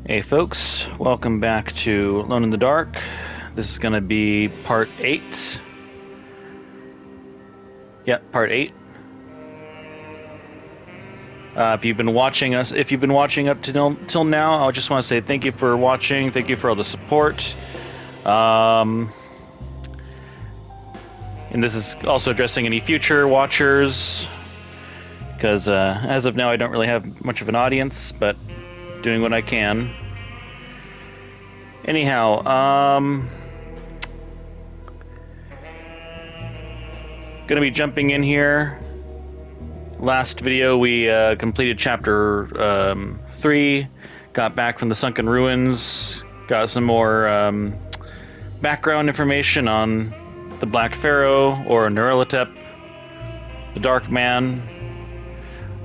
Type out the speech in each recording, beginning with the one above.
Hey folks, welcome back to Alone in the Dark. This is going to be part 8. Yep, part 8. If you've been watching up to till now, I just want to say thank you for watching. Thank you for all the support. And this is also addressing any future watchers, because as of now, I don't really have much of an audience, but doing what I can. Anyhow, gonna be jumping in here. Last video, we completed chapter 3, got back from the sunken ruins, got some more background information on the Black Pharaoh, or Nyarlathotep, the Dark Man.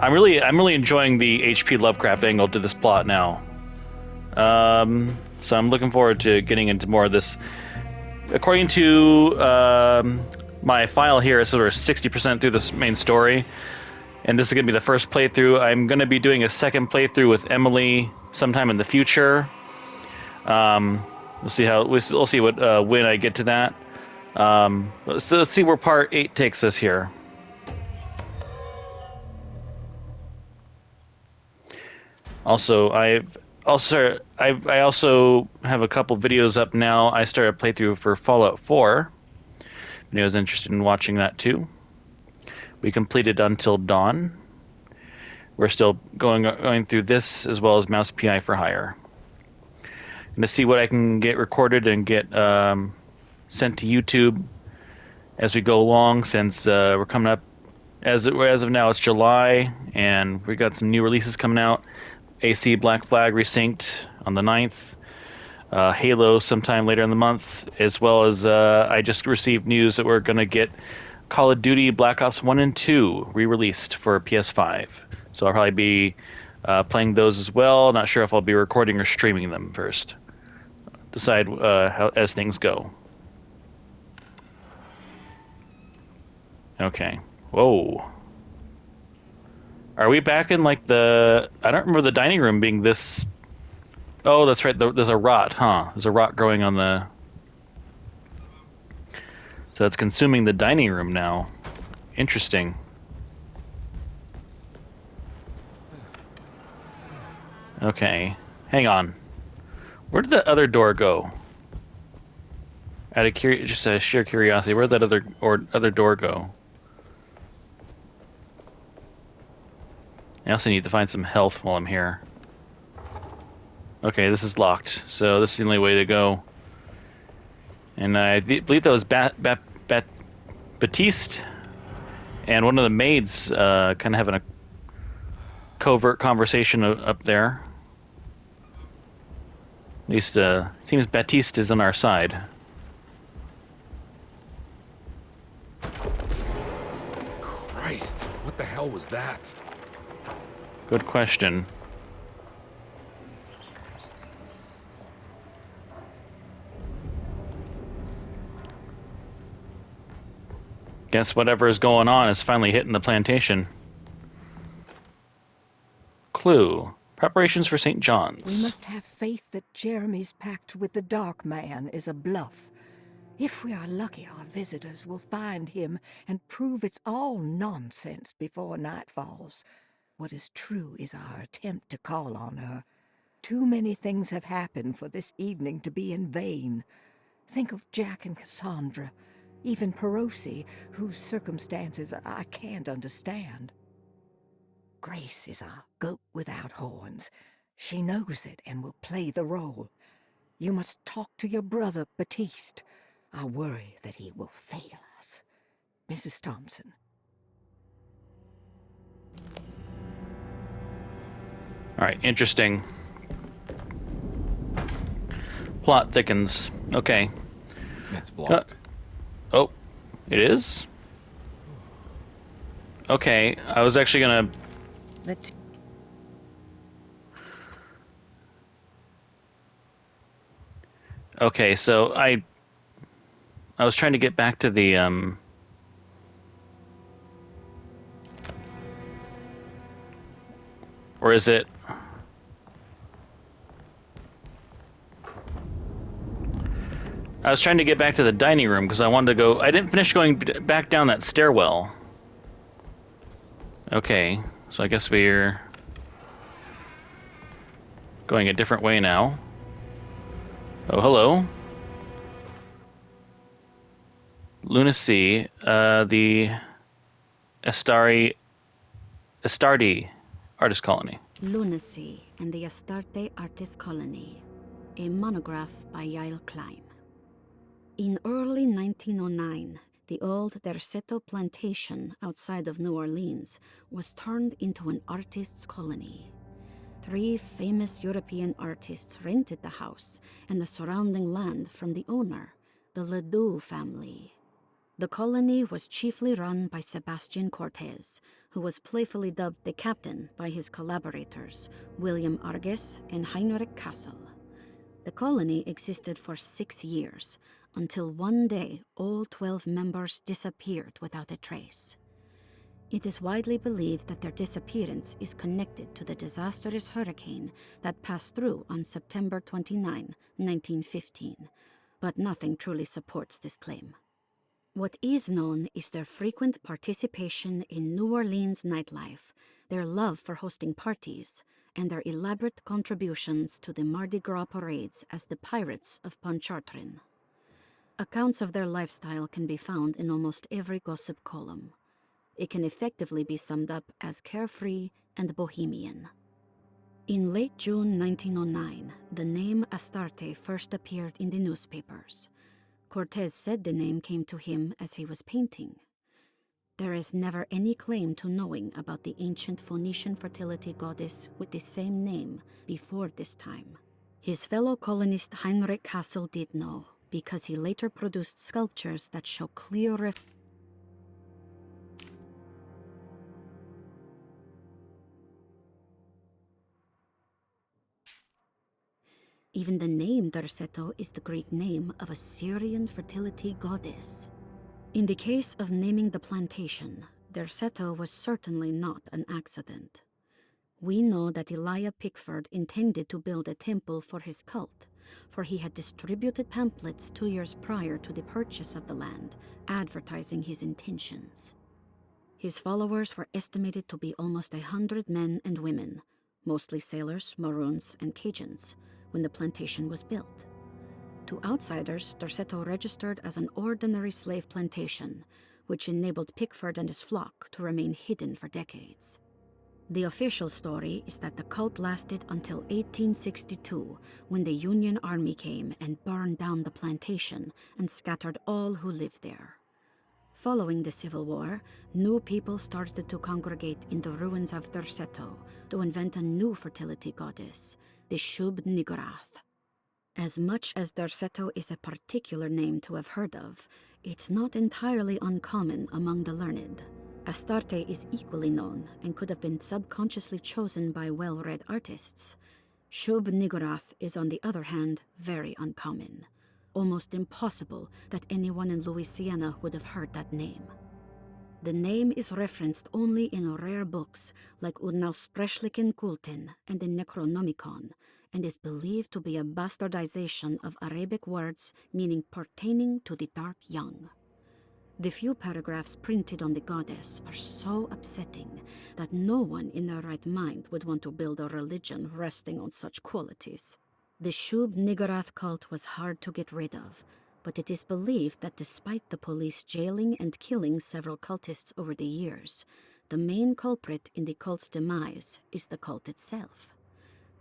I'm really enjoying the H.P. Lovecraft angle to this plot now. So I'm looking forward to getting into more of this. According to my file here, it's sort of 60% through this main story. And this is going to be the first playthrough. I'm going to be doing a second playthrough with Emily sometime in the future. We'll see what when I get to that. So let's see where part 8 takes us here. Also, I also have a couple videos up now. I started a playthrough for Fallout 4. If anyone's interested in watching that too. We completed Until Dawn. We're still going through this, as well as Mouse PI for Hire. And to see what I can get recorded and get sent to YouTube as we go along, since we're coming up, as of now, it's July, and we got some new releases coming out. AC Black Flag Resynced on the 9th. Halo sometime later in the month, as well as I just received news that we're going to get Call of Duty Black Ops 1 and 2 re-released for PS5. So I'll probably be playing those as well. Not sure if I'll be recording or streaming them first. Decide how as things go. Okay. Whoa. Are we back in like the... I don't remember the dining room being this... Oh, that's right. There's a rot, huh? There's a rot growing on the... So it's consuming the dining room now. Interesting. Okay. Hang on. Where did that other door go? Just a sheer curiosity, where did that other door go? I also need to find some health while I'm here. Okay, this is locked, so this is the only way to go. And I believe that was Baptiste and one of the maids kind of having a covert conversation up there. At least seems Baptiste is on our side. Christ, what the hell was that? Good question. Guess whatever is going on is finally hitting the plantation. Clue. Preparations for St. John's. We must have faith that Jeremy's pact with the Dark Man is a bluff. If we are lucky, our visitors will find him and prove it's all nonsense before night falls. What is true is our attempt to call on her. Too many things have happened for this evening to be in vain. Think of Jack and Cassandra, even Perosi, whose circumstances I can't understand. Grace is our goat without horns. She knows it and will play the role. You must talk to your brother, Baptiste. I worry that he will fail us. Mrs. Thompson. Alright, interesting. Plot thickens. Okay. It's blocked. Oh, it is? Okay, I was actually gonna... Okay, so I was trying to get back to the, Or is it... I was trying to get back to the dining room because I wanted to go. I didn't finish going back down that stairwell. Okay, so I guess we're going a different way now. Oh, hello. Lunacy, the Astardi Artist Colony. Lunacy and the Astarte Artist Colony, a monograph by Yael Klein. In early 1909, the old Derceto plantation outside of New Orleans was turned into an artist's colony. 3 famous European artists rented the house and the surrounding land from the owner, the Ledoux family. The colony was chiefly run by Sebastian Cortez, who was playfully dubbed the captain by his collaborators, William Arges and Heinrich Kassel. The colony existed for 6 years, until one day all 12 members disappeared without a trace. It is widely believed that their disappearance is connected to the disastrous hurricane that passed through on September 29, 1915, but nothing truly supports this claim. What is known is their frequent participation in New Orleans nightlife, their love for hosting parties, and their elaborate contributions to the Mardi Gras parades as the Pirates of Pontchartrain. Accounts of their lifestyle can be found in almost every gossip column. It can effectively be summed up as carefree and bohemian. In late June 1909, the name Astarte first appeared in the newspapers. Cortez said the name came to him as he was painting. There is never any claim to knowing about the ancient Phoenician fertility goddess with the same name before this time. His fellow colonist Heinrich Kassel did know, because he later produced sculptures that show clear Even the name Derceto is the Greek name of a Syrian fertility goddess. In the case of naming the plantation, Derceto was certainly not an accident. We know that Elijah Pickford intended to build a temple for his cult, for he had distributed pamphlets 2 years prior to the purchase of the land, advertising his intentions. His followers were estimated to be almost 100 men and women, mostly sailors, Maroons, and Cajuns, when the plantation was built. To outsiders, Derceto registered as an ordinary slave plantation, which enabled Pickford and his flock to remain hidden for decades. The official story is that the cult lasted until 1862, when the Union Army came and burned down the plantation and scattered all who lived there. Following the Civil War, new people started to congregate in the ruins of Derceto to invent a new fertility goddess, the Shub-Niggurath. As much as Derceto is a particular name to have heard of, it's not entirely uncommon among the learned. Astarte is equally known and could have been subconsciously chosen by well-read artists. Shub-Niggurath is, on the other hand, very uncommon. Almost impossible that anyone in Louisiana would have heard that name. The name is referenced only in rare books like Unaussprechlichen Kulten and the Necronomicon, and is believed to be a bastardization of Arabic words meaning pertaining to the dark young. The few paragraphs printed on the goddess are so upsetting that no one in their right mind would want to build a religion resting on such qualities. The Shub-Niggurath cult was hard to get rid of, but it is believed that despite the police jailing and killing several cultists over the years, the main culprit in the cult's demise is the cult itself,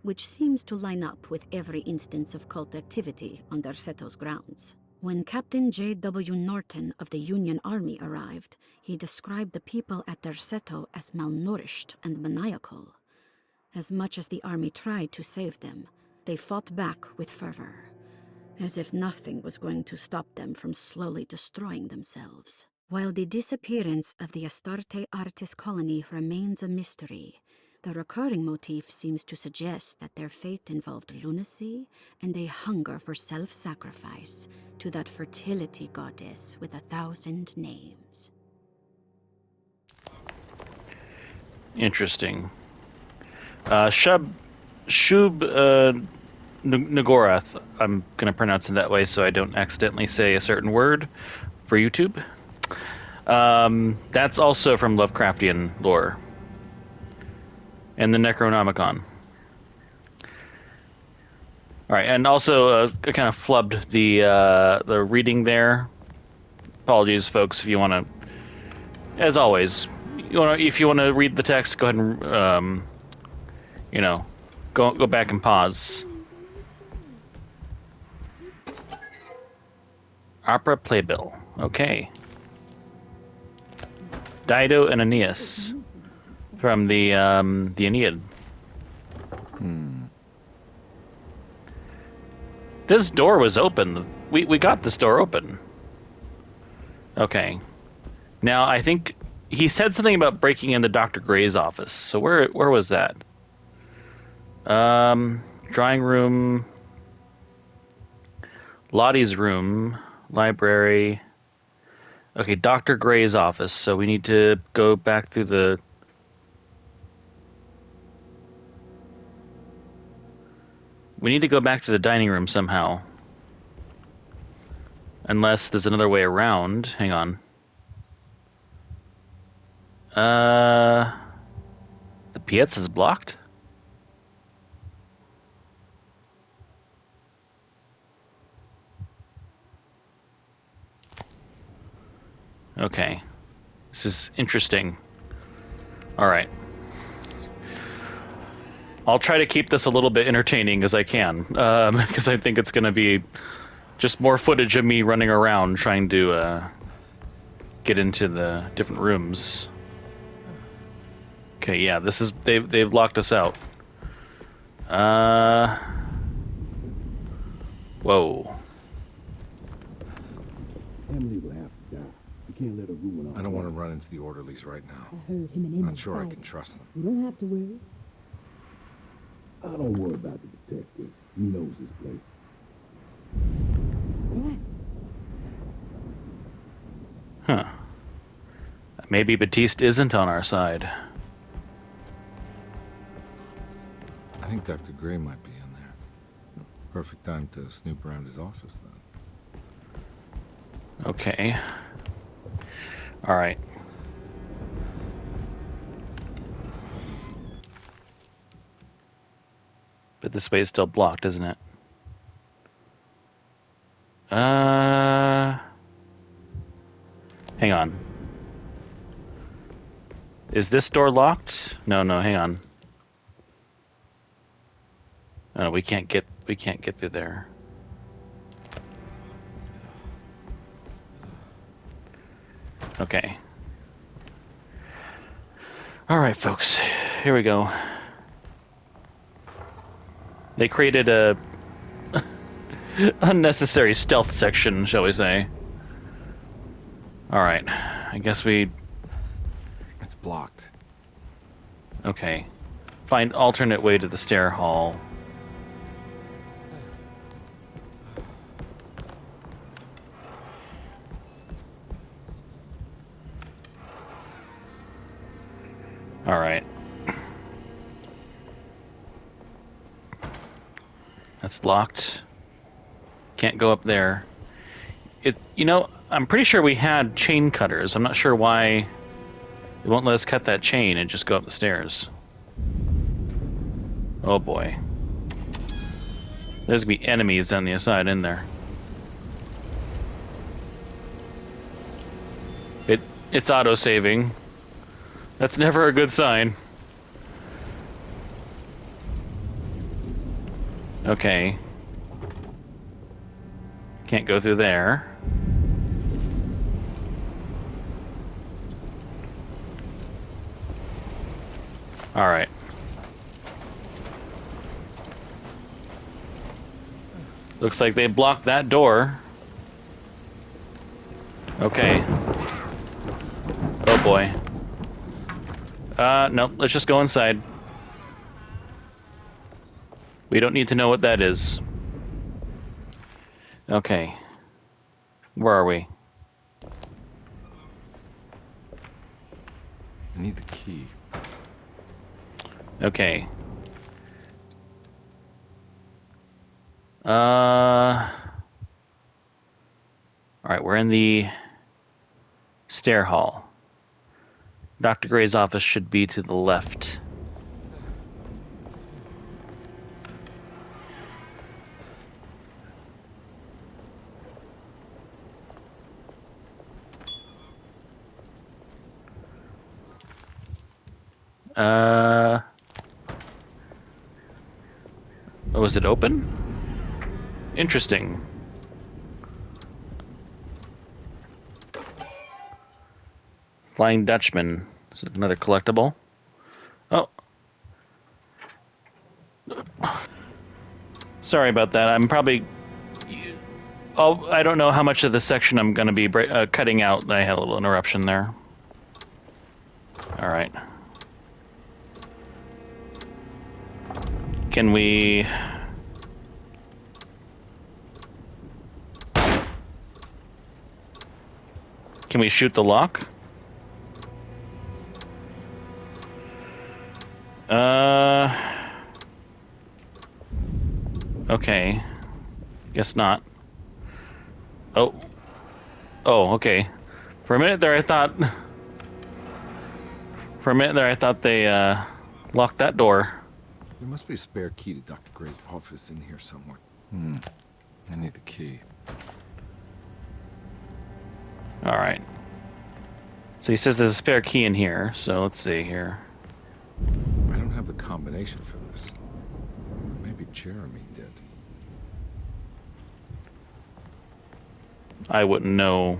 which seems to line up with every instance of cult activity on Derceto's grounds. When Captain J.W. Norton of the Union Army arrived, he described the people at Derceto as malnourished and maniacal. As much as the army tried to save them, they fought back with fervor, as if nothing was going to stop them from slowly destroying themselves. While the disappearance of the Astarte Artist Colony remains a mystery, the recurring motif seems to suggest that their fate involved lunacy and a hunger for self-sacrifice to that fertility goddess with 1,000 names. Interesting. Shub Nagorath. I'm gonna pronounce it that way so I don't accidentally say a certain word for YouTube. That's also from Lovecraftian lore and the Necronomicon. All right, and also I kind of flubbed the reading there. Apologies, folks, if you want to. As always, if you want to read the text, go ahead and go back and pause. Opera playbill. Okay. Dido and Aeneas from the Aeneid. This door was open. We got this door open. Okay. Now I think he said something about breaking into Dr. Gray's office. So where was that? Drawing room, Lottie's room, library. Okay, Dr. Gray's office. So we need to go back through the. We need to go back to the dining room somehow. Unless there's another way around. Hang on. The Piazza's blocked? Okay. This is interesting. Alright. I'll try to keep this a little bit entertaining as I can, because I think it's going to be just more footage of me running around trying to get into the different rooms. Okay, yeah, this is they've locked us out. Whoa. Emily will have to die. We can't let her ruin our I don't want to run into the orderlies right now. I heard him and I'm Emma not sure I fight. can trust them. You don't have to worry. I don't worry about the detective. He knows his place. What? Huh. Maybe Batiste isn't on our side. I think Dr. Gray might be in there. Perfect time to snoop around his office then. Okay. Alright. But this way is still blocked, isn't it? Hang on. Is this door locked? No, hang on. No, we can't get through there. Okay. All right, folks. Here we go. They created a unnecessary stealth section, shall we say. All right. I guess we... It's blocked. Okay. Find alternate way to the stair hall. All right. That's locked. Can't go up there. I'm pretty sure we had chain cutters. I'm not sure why it won't let us cut that chain and just go up the stairs. Oh boy. There's gonna be enemies on the other side in there. It's auto-saving. That's never a good sign. Okay. Can't go through there. All right. Looks like they blocked that door. Okay. Oh boy. No, let's just go inside. We don't need to know what that is. Okay. Where are we? I need the key. Okay. All right, we're in the stair hall. Dr. Gray's office should be to the left. Oh, is it open? Interesting. Flying Dutchman. Is it another collectible? Oh. Sorry about that. I'm probably... Oh, I don't know how much of this section I'm going to be cutting out. I had a little interruption there. All right. Can we... Can we shoot the lock? Okay. Guess not. Oh. Oh, okay. For a minute there I thought... For a minute there I thought they, locked that door. There must be a spare key to Dr. Gray's office in here somewhere. I need the key. Alright. So he says there's a spare key in here, so let's see here. I don't have the combination for this. Maybe Jeremy did. I wouldn't know.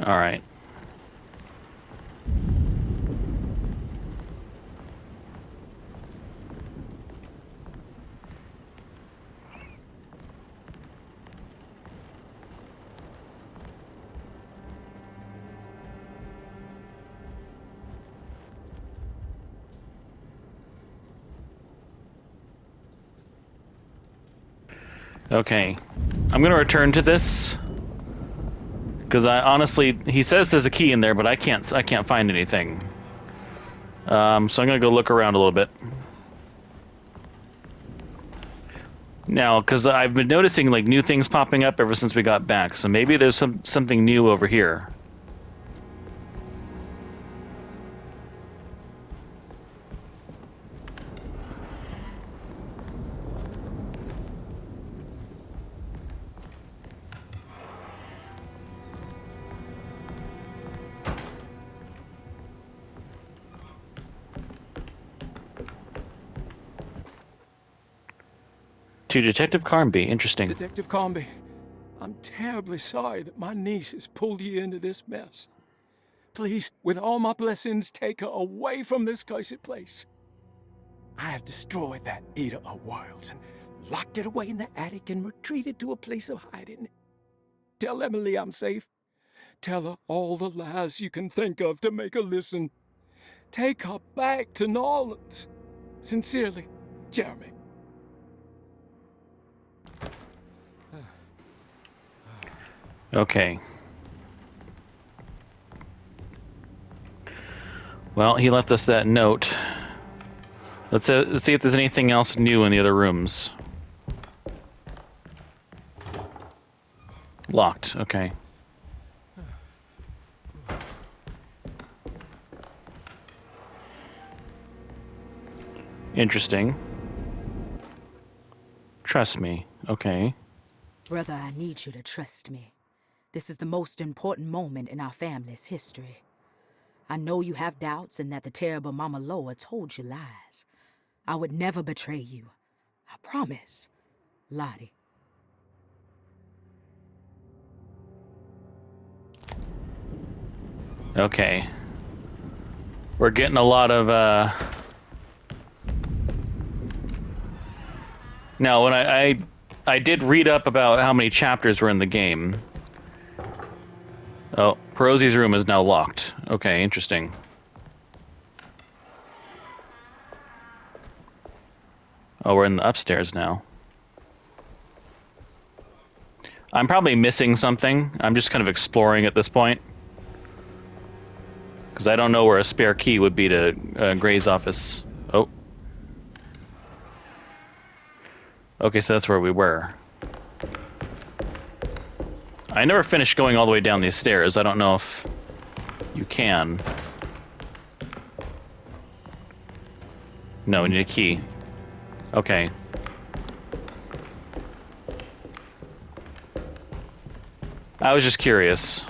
All right. Okay. I'm going to return to this. Because I honestly, he says there's a key in there, but I can't find anything. So I'm gonna go look around a little bit. Now, because I've been noticing like new things popping up ever since we got back, so maybe there's something new over here. To Detective Carnby, interesting. Detective Carnby, I'm terribly sorry that my niece has pulled you into this mess. Please, with all my blessings, take her away from this cursed place. I have destroyed that Eater of Worlds and locked it away in the attic and retreated to a place of hiding. Tell Emily I'm safe. Tell her all the lies you can think of to make her listen. Take her back to New Orleans. Sincerely, Jeremy. Okay. Well, he left us that note. Let's see if there's anything else new in the other rooms. Locked. Okay. Interesting. Trust me. Okay. Brother, I need you to trust me. This is the most important moment in our family's history. I know you have doubts and that the terrible Mama Loa told you lies. I would never betray you. I promise. Lottie. Okay. We're getting a lot of, Now, when I I did read up about how many chapters were in the game. Oh, Perozzi's room is now locked. Okay, interesting. Oh, we're in the upstairs now. I'm probably missing something. I'm just kind of exploring at this point. Because I don't know where a spare key would be to Gray's office. Oh. Okay, so that's where we were. I never finished going all the way down these stairs. I don't know if you can. No, we need a key. Okay. I was just curious.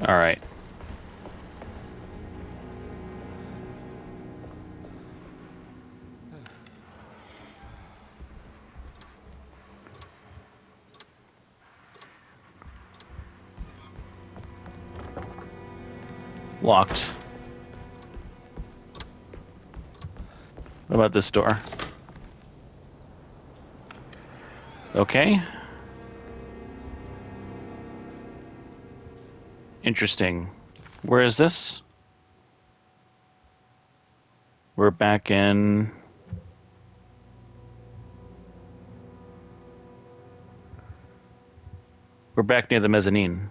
All right. Locked. What about this door? Okay. Interesting. Where is this? We're back in... We're back near the mezzanine.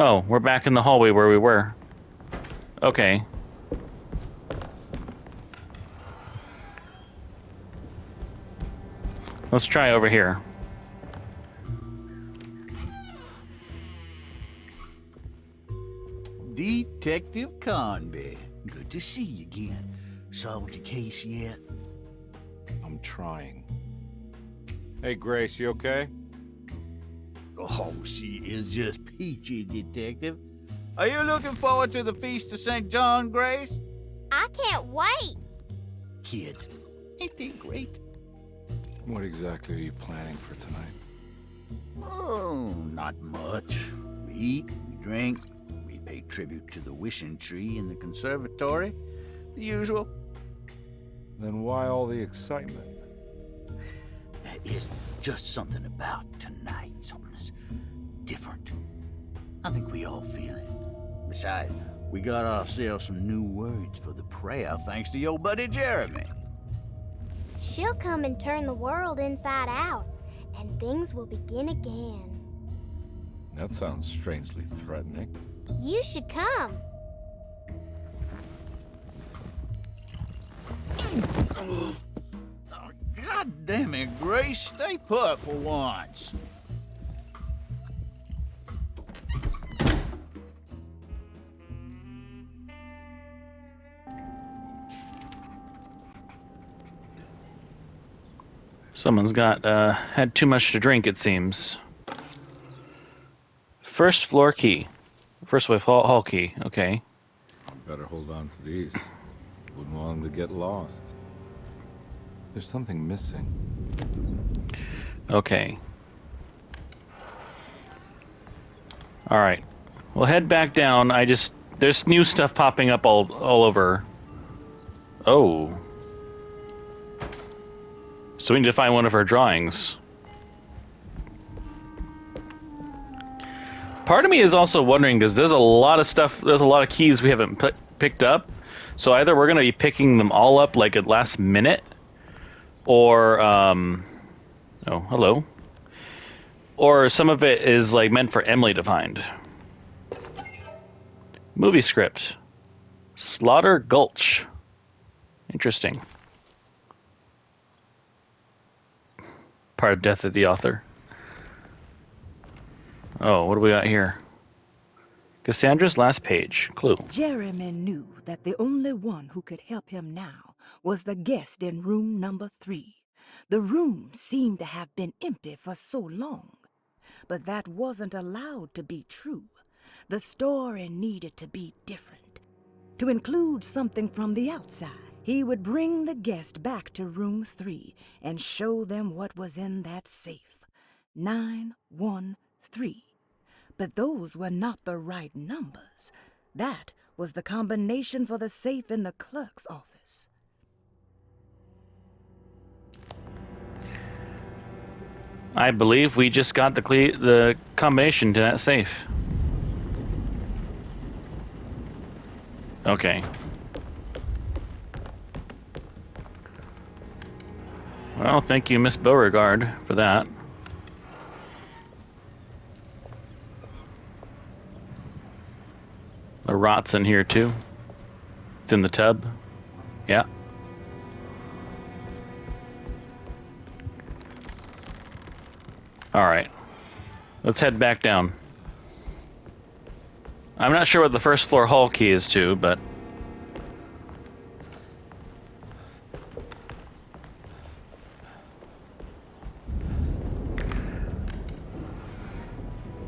Oh, we're back in the hallway where we were. Okay. Let's try over here. Detective Conby. Good to see you again. Solved your case yet? I'm trying. Hey, Grace, you okay? Oh, she is just peachy, Detective. Are you looking forward to the Feast of St. John, Grace? I can't wait. Kids, ain't they great? What exactly are you planning for tonight? Oh, not much. We eat, we drink, we pay tribute to the wishing tree in the conservatory. The usual. Then why all the excitement? There is just something about tonight. Something's different. I think we all feel it. Besides, we got ourselves some new words for the prayer thanks to your buddy Jeremy. She'll come and turn the world inside out, and things will begin again. That sounds strangely threatening. You should come. Oh, God damn it, Grace. Stay put for once. Someone's got, had too much to drink, it seems. First floor key. First wave hall key, okay. Better hold on to these. Wouldn't want them to get lost. There's something missing. Okay. Alright. We'll head back down. There's new stuff popping up all over. Oh. So we need to find one of her drawings. Part of me is also wondering, because there's a lot of stuff, there's a lot of keys we haven't picked up. So either we're going to be picking them all up like at last minute, or, oh, hello. Or some of it is like meant for Emily to find. Movie script. Slaughter Gulch. Interesting. Part of Death of the Author. Oh, what do we got here? Cassandra's last page. Clue. Jeremy knew that the only one who could help him now was the guest in room number 3. The room seemed to have been empty for so long. But that wasn't allowed to be true. The story needed to be different. To include something from the outside, he would bring the guest back to room 3 and show them what was in that safe. 913. But those were not the right numbers. That was the combination for the safe in the clerk's office. I believe we just got the combination to that safe. Okay. Well, thank you, Miss Beauregard, for that. The rot's in here too. It's in the tub. Yeah. All right. Let's head back down. I'm not sure what the first floor hall key is to, but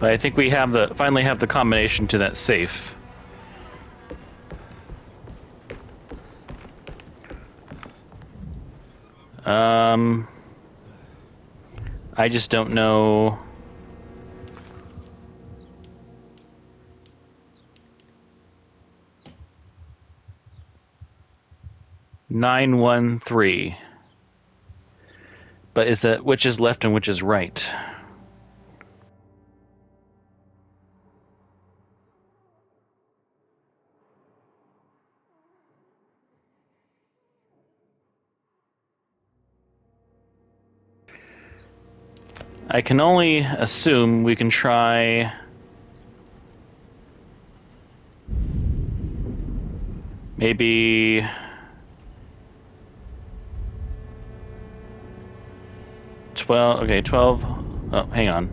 I think we have finally have the combination to that safe. I just don't know. (913). But is that which is left and which is right? I can only assume we can try maybe 12. Okay, 12. Oh, hang on.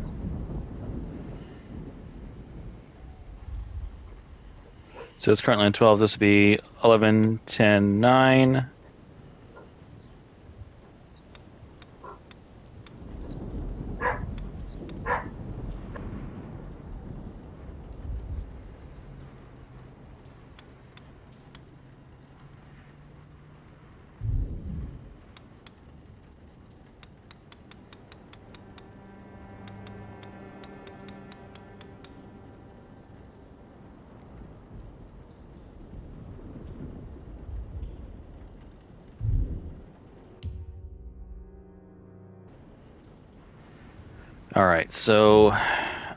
So it's currently on 12. This would be 11, 10, 9. All right, so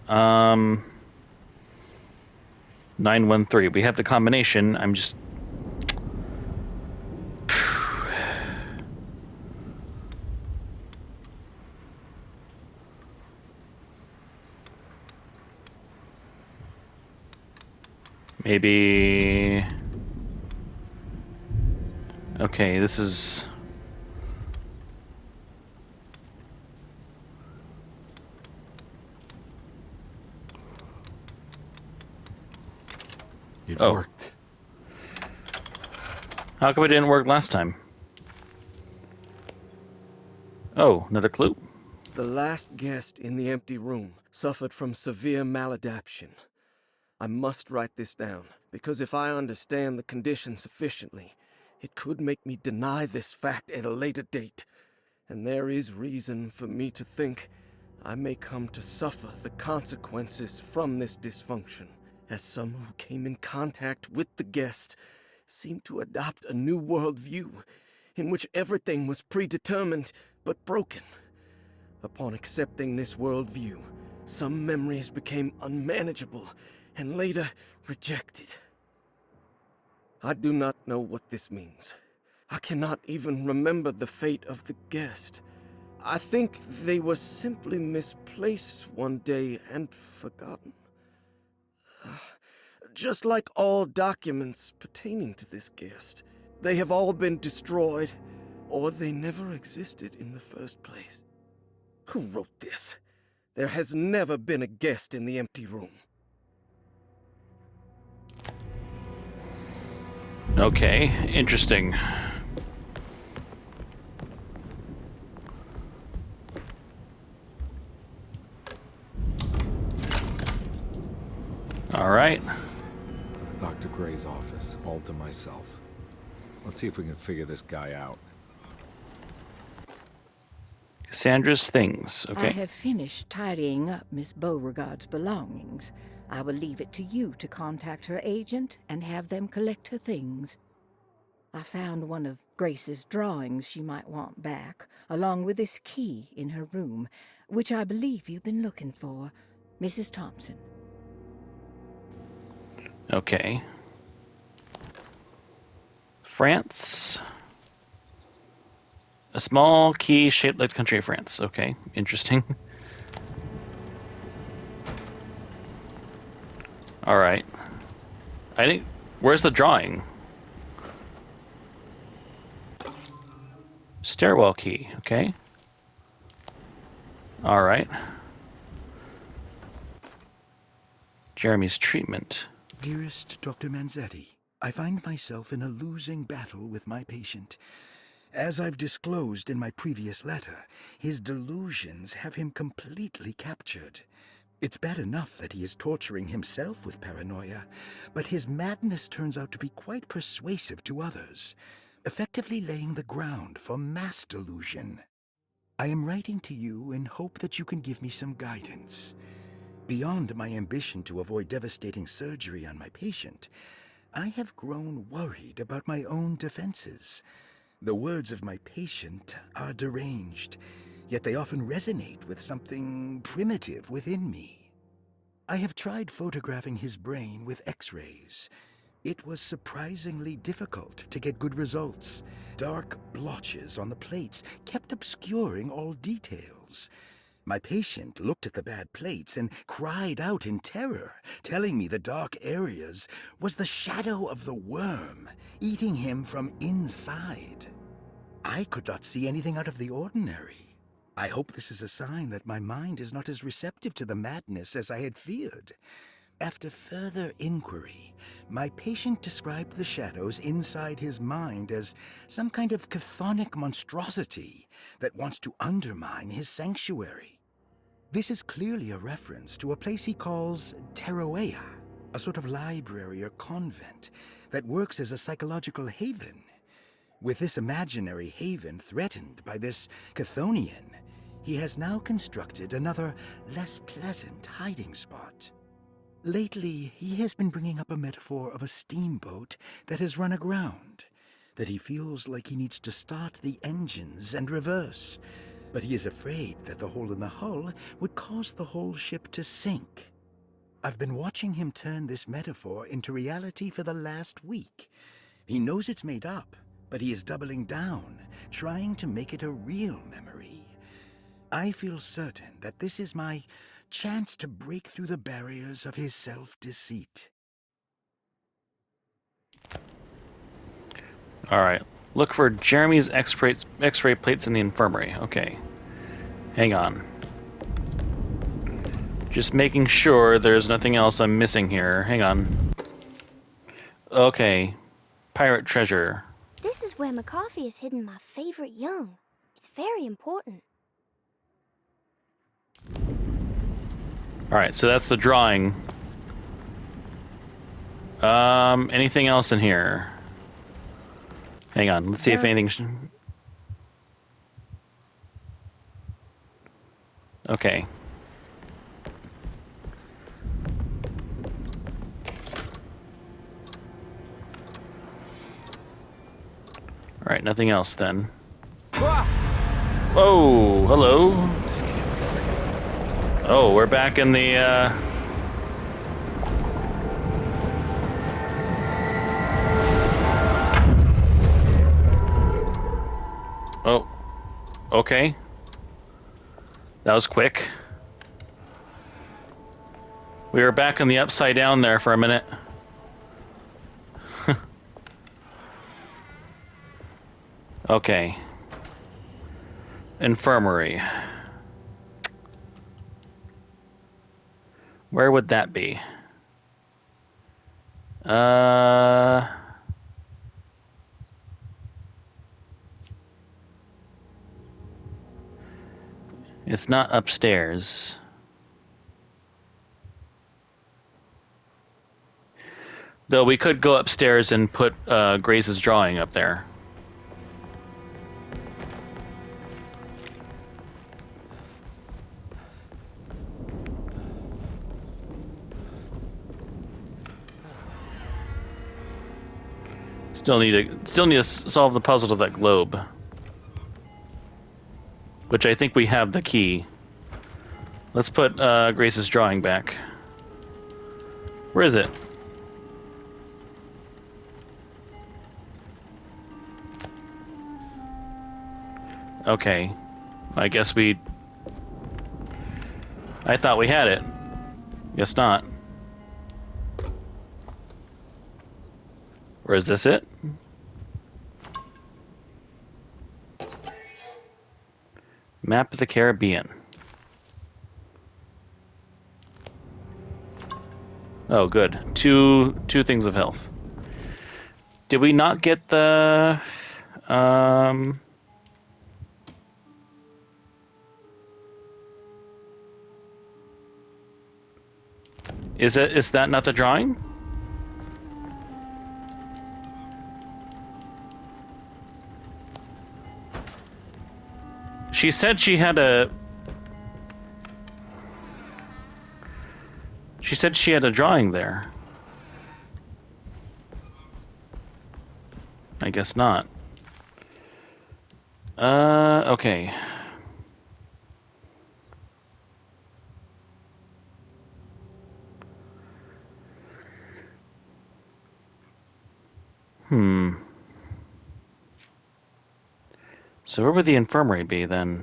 913. We have the combination. I'm just maybe. Okay, this is. It Oh. worked. How come it didn't work last time? Oh, another clue? The last guest in the empty room suffered from severe maladaptation. I must write this down, because if I understand the condition sufficiently, it could make me deny this fact at a later date. And there is reason for me to think I may come to suffer the consequences from this dysfunction, as some who came in contact with the guest seemed to adopt a new worldview in which everything was predetermined but broken. Upon accepting this worldview, some memories became unmanageable and later rejected. I do not know what this means. I cannot even remember the fate of the guest. I think they were simply misplaced one day and forgotten. Just like all documents pertaining to this guest, they have all been destroyed, or they never existed in the first place. Who wrote this? There has never been a guest in the empty room. Okay, interesting. All right. Dr. Gray's office, all to myself. Let's see if we can figure this guy out. Cassandra's things. I Okay. have finished tidying up Miss Beauregard's belongings. I will leave it to you to contact her agent and have them collect her things. I found one of Grace's drawings she might want back, along with this key in her room, which I believe you've been looking for. Mrs. Thompson. Okay. France. A small key shaped like the country of France. Okay, interesting. All right. I think. Where's the drawing? Stairwell key. Okay. All right. Jeremy's treatment. Dearest Dr. Manzetti, I find myself in a losing battle with my patient. As I've disclosed in my previous letter, his delusions have him completely captured. It's bad enough that he is torturing himself with paranoia, but his madness turns out to be quite persuasive to others, effectively laying the ground for mass delusion. I am writing to you in hope that you can give me some guidance. Beyond my ambition to avoid devastating surgery on my patient, I have grown worried about my own defenses. The words of my patient are deranged, yet they often resonate with something primitive within me. I have tried photographing his brain with X-rays. It was surprisingly difficult to get good results. Dark blotches on the plates kept obscuring all details. My patient looked at the bad plates and cried out in terror, telling me the dark areas was the shadow of the worm, eating him from inside. I could not see anything out of the ordinary. I hope this is a sign that my mind is not as receptive to the madness as I had feared. After further inquiry, my patient described the shadows inside his mind as some kind of chthonic monstrosity that wants to undermine his sanctuary. This is clearly a reference to a place he calls Teroea, a sort of library or convent that works as a psychological haven. With this imaginary haven threatened by this Chthonian, he has now constructed another, less pleasant hiding spot. Lately, he has been bringing up a metaphor of a steamboat that has run aground, that he feels like he needs to start the engines and reverse, but he is afraid that the hole in the hull would cause the whole ship to sink. I've been watching him turn this metaphor into reality for the last week. He knows it's made up, but he is doubling down, trying to make it a real memory. I feel certain that this is my chance to break through the barriers of his self-deceit. All right. Look for Jeremy's X-ray plates in the infirmary. Okay. Hang on. Just making sure there's nothing else I'm missing here. Hang on. Okay. Pirate treasure. This is where McCarthy has hidden my favorite young. It's very important. All right, so that's the drawing. Anything else in here? Hang on, let's see if anything... Okay. All right, nothing else then. Whoa, hello. Oh, we're back in the, Oh, okay. That was quick. We were back in the upside down there for a minute. Okay. Infirmary. Where would that be? It's not upstairs. Though we could go upstairs and put Grace's drawing up there. Still need to solve the puzzle to that globe, which I think we have the key. Let's put Grace's drawing back. Where is it? Okay, I guess I thought we had it. Guess not. Or is this it? Map of the Caribbean. Oh, good. Two things of health. Did we not get the Is that not the drawing? She said she had a drawing there. I guess not. Okay. So where would the infirmary be then?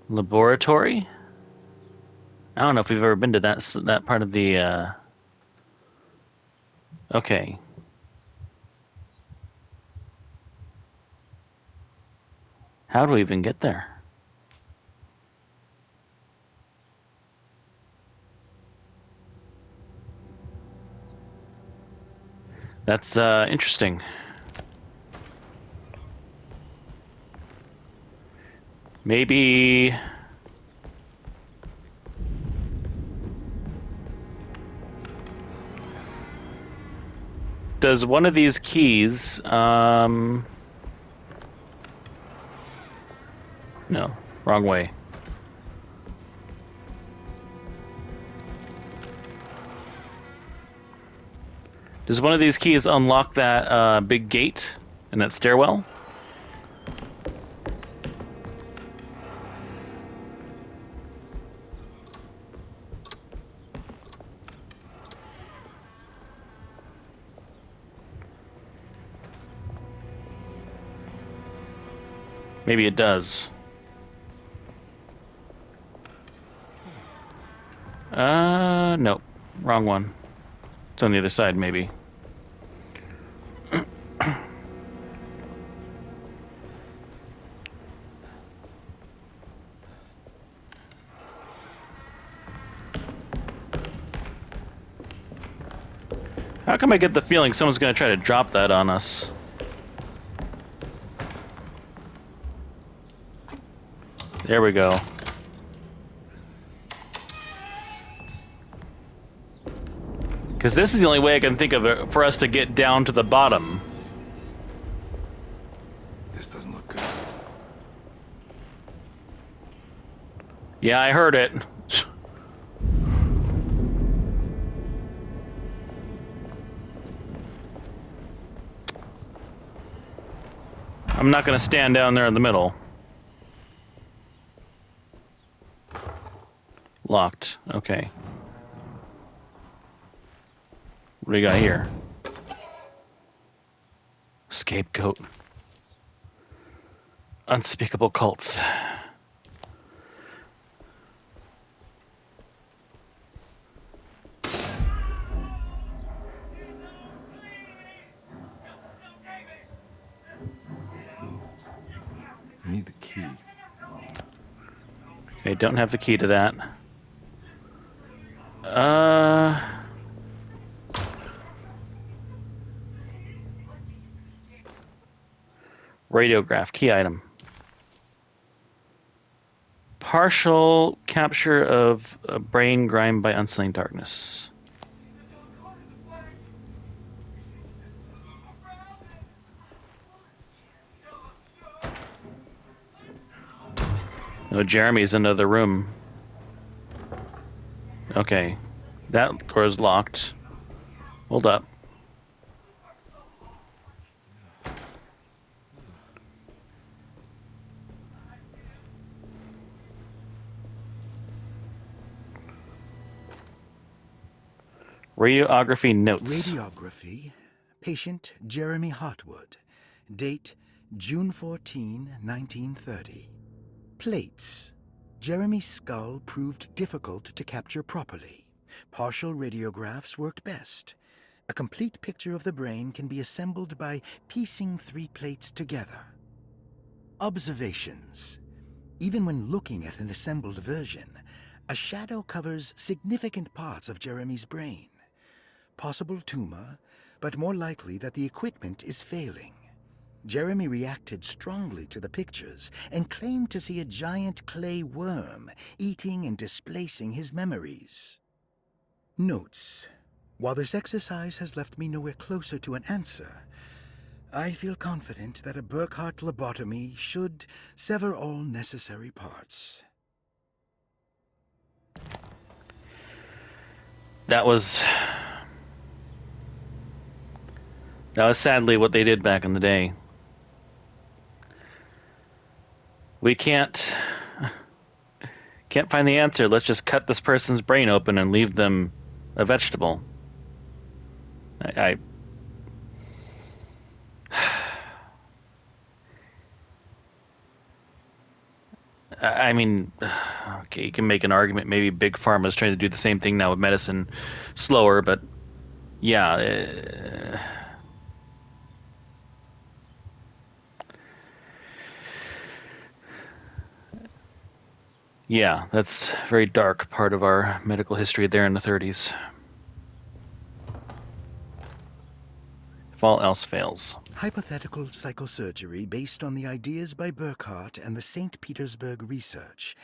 Laboratory? I don't know if we've ever been to that part of the Okay. How do we even get there? That's interesting. Maybe does one of these keys no, wrong way. Does one of these keys unlock that big gate in that stairwell? Maybe it does. Nope. Wrong one. It's on the other side, maybe. How come I get the feeling someone's gonna try to drop that on us? There we go. Because this is the only way I can think of it for us to get down to the bottom. This doesn't look good. Yeah, I heard it. I'm not gonna stand down there in the middle. Locked. Okay. What do we got here? Scapegoat. Unspeakable cults. I need the key. Okay, don't have the key to that. Radiograph, key item. partial capture of a brain grimed by unsettling darkness. No, Jeremy's in another room. Okay. That door is locked. Hold up. Radiography notes. Radiography. Patient Jeremy Hartwood. Date June 14, 1930. Plates. Jeremy's skull proved difficult to capture properly. Partial radiographs worked best. A complete picture of the brain can be assembled by piecing 3 plates together. Observations. Even when looking at an assembled version, a shadow covers significant parts of Jeremy's brain. Possible tumor, but more likely that the equipment is failing. Jeremy reacted strongly to the pictures and claimed to see a giant clay worm eating and displacing his memories. Notes. While this exercise has left me nowhere closer to an answer, I feel confident that a Burkhardt lobotomy should sever all necessary parts. That was sadly what they did back in the day. We can't find the answer. Let's just cut this person's brain open and leave them a vegetable. I mean, okay, you can make an argument. Maybe Big Pharma is trying to do the same thing now with medicine, slower, but yeah. Yeah, that's a very dark part of our medical history there in the 30s. If all else fails. Hypothetical psychosurgery based on the ideas by Burkhardt and the St. Petersburg research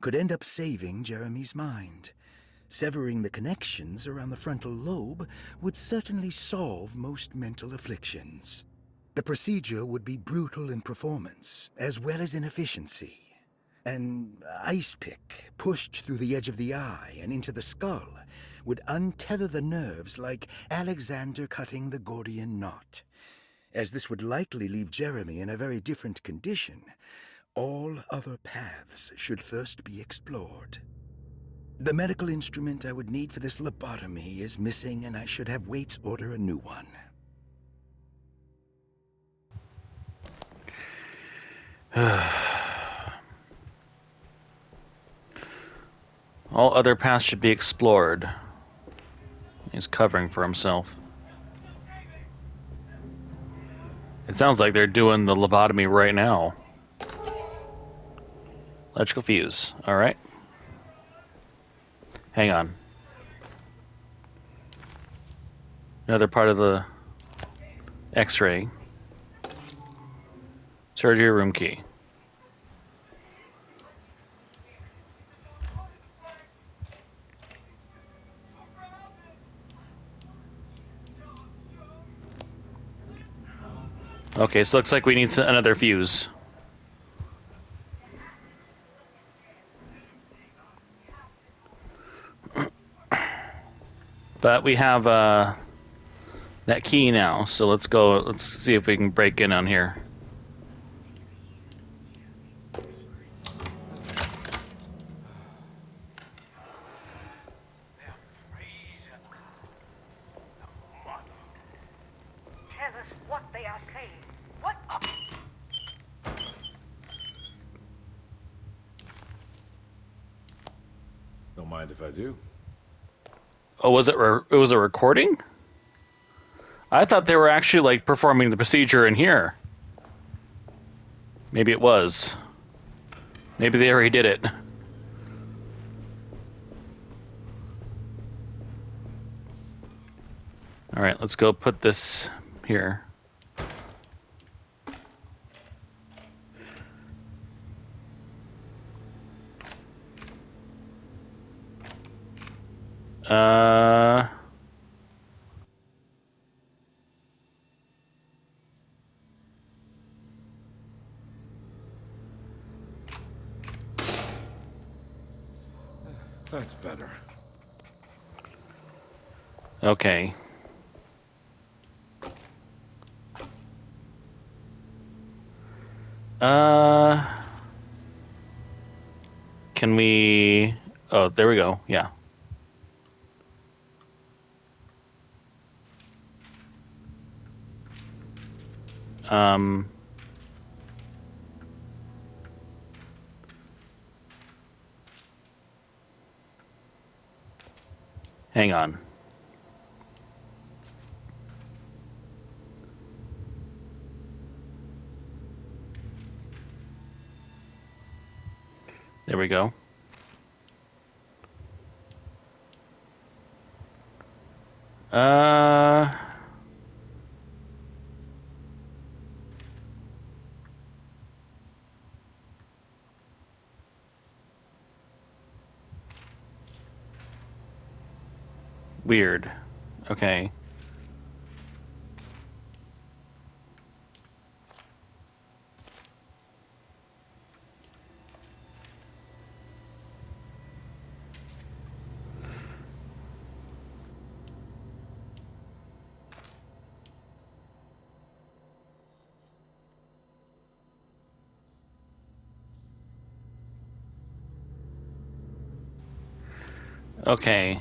could end up saving Jeremy's mind. Severing the connections around the frontal lobe would certainly solve most mental afflictions. The procedure would be brutal in performance, as well as in efficiency. An ice pick pushed through the edge of the eye and into the skull would untether the nerves like Alexander cutting the Gordian knot. As this would likely leave Jeremy in a very different condition, all other paths should first be explored. The medical instrument I would need for this lobotomy is missing, and I should have Waits order a new one. All other paths should be explored. He's covering for himself. It sounds like they're doing the lobotomy right now. Electrical fuse. All right. Hang on. Another part of the X-ray. Surgery room key. Okay, so looks like we need another fuse. But we have that key now, so let's go. Let's see if we can break in on here. Tell us what they are saying. What? Don't mind if I do. Oh, was it? It was a recording? I thought they were actually like performing the procedure in here. Maybe it was. Maybe they already did it. All right, let's go put this here. Uh... That's better. Okay. Can we... Oh, there we go. Yeah. Um... Hang on. There we go. Weird. Okay. Okay.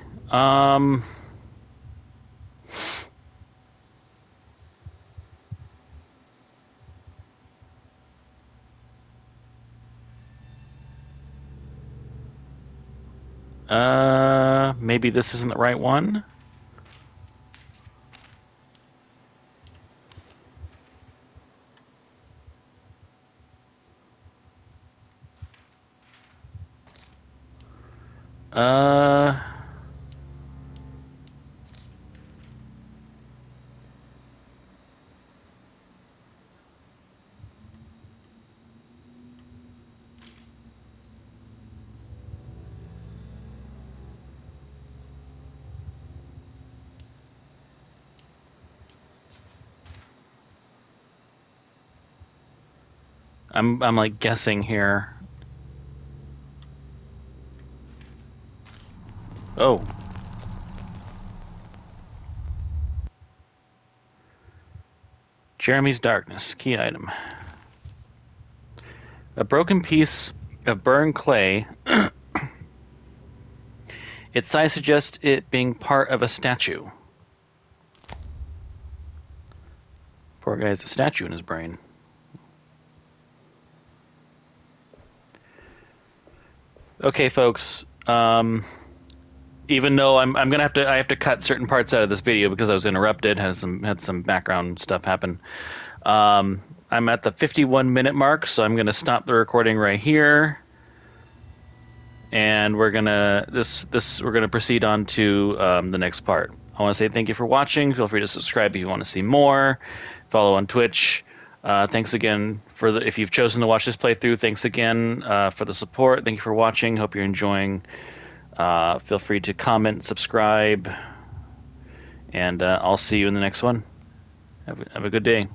Maybe this isn't the right one? Uh... I'm like guessing here. Oh. Jeremy's Darkness, key item. A broken piece of burned clay. Its size suggests it being part of a statue. Poor guy has a statue in his brain. Okay, folks. Even though I'm gonna I have to cut certain parts out of this video because I was interrupted, had some background stuff happen. I'm at the 51-minute mark, so I'm gonna stop the recording right here, and we're gonna proceed on to the next part. I want to say thank you for watching. Feel free to subscribe if you want to see more. Follow on Twitch. Thanks again if you've chosen to watch this playthrough. Thanks again for the support. Thank you for watching. Hope you're enjoying. Feel free to comment, subscribe, and I'll see you in the next one. Have a good day.